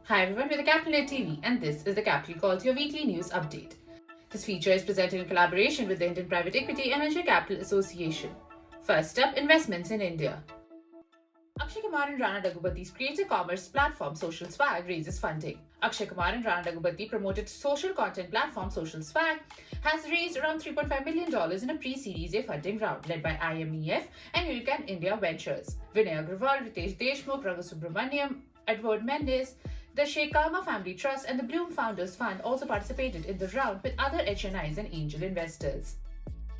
Hi everyone, we're the Capital TV and this is the Capital Calls, your weekly news update. This feature is presented in collaboration with the Indian Private Equity and Venture Capital Association. First up, investments in India. Akshay Kumar and Rana Daggubati's creator commerce platform Social Swag raises funding. Akshay Kumar and Rana Daggubati promoted social content platform Social Swag has raised around $3.5 million in a pre-Series A funding round led by IMEF and Hurricane India Ventures. Vinay Agrawal, Ritesh Deshmukh, Raghu Subramaniam, Edward Mendes, the Sheikh Kalma Family Trust and the Bloom Founders Fund also participated in the round with other HNIs and angel investors.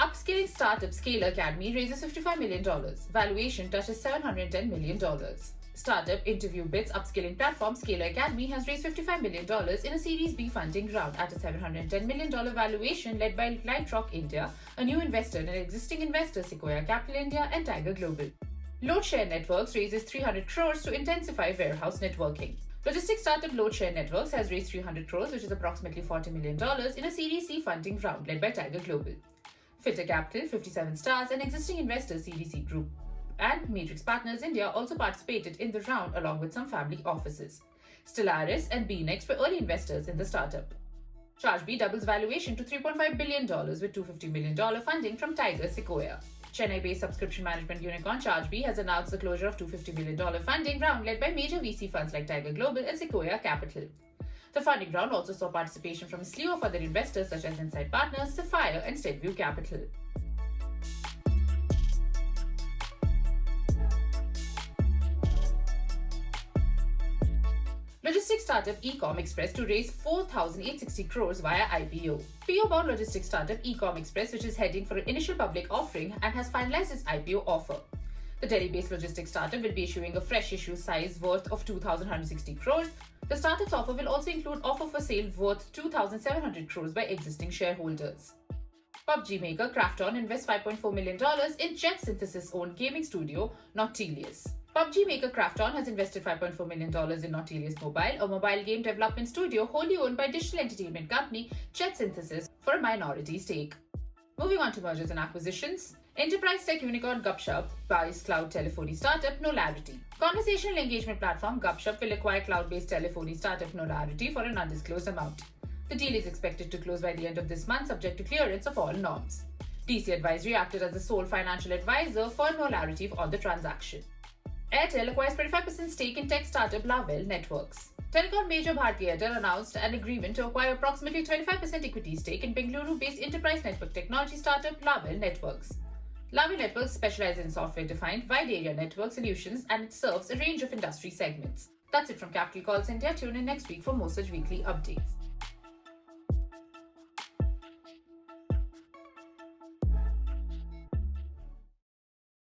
Upskilling startup Scalar Academy raises $55 million. Valuation touches $710 million. Startup interview bits upskilling platform Scalar Academy has raised $55 million in a Series B funding round at a $710 million valuation led by Lightrock India, a new investor and an existing investor Sequoia Capital India and Tiger Global. LoadShare Networks raises 300 crores to intensify warehouse networking. Logistics startup LoadShare Networks has raised 300 crores, which is approximately $40 million, in a Series C funding round led by Tiger Global. Fitter Capital, 57 Stars, and existing investors CDC Group and Matrix Partners India also participated in the round along with some family offices. Stellaris and BNext were early investors in the startup. ChargeBee doubles valuation to $3.5 billion with $250 million funding from Tiger Sequoia. Chennai-based subscription management unicorn ChargeBee has announced the closure of $250 million funding round led by major VC funds like Tiger Global and Sequoia Capital. The funding round also saw participation from a slew of other investors such as Insight Partners, Sapphire, and SteadView Capital. Logistics startup Ecom Express to raise 4,860 crores via IPO. PO-bound logistics startup Ecom Express, which is heading for an initial public offering and has finalized its IPO offer. The Delhi-based logistics startup will be issuing a fresh issue size worth of 2,160 crores. The startup's offer will also include offer for sale worth 2,700 crores by existing shareholders. PUBG maker Krafton invests $5.4 million in Jet Synthesis-owned gaming studio Nautilus. PUBG maker Krafton has invested $5.4 million in Nautilus Mobile, a mobile game development studio wholly owned by digital entertainment company Jet Synthesis, for a minority stake. Moving on to mergers and acquisitions. Enterprise tech unicorn Gupshup buys cloud telephony startup Knowlarity. Conversational engagement platform Gupshup will acquire cloud-based telephony startup Knowlarity for an undisclosed amount. The deal is expected to close by the end of this month, subject to clearance of all norms. DC Advisory acted as the sole financial advisor for Knowlarity on the transaction. Airtel acquires 25% stake in tech startup Lavelle Networks. Telecom major Bharti Airtel announced an agreement to acquire approximately 25% equity stake in Bengaluru-based enterprise network technology startup Lavelle Networks. Lavelle Networks specializes in software-defined wide area network solutions and it serves a range of industry segments. That's it from Capital Calls India. Tune in next week for more such weekly updates.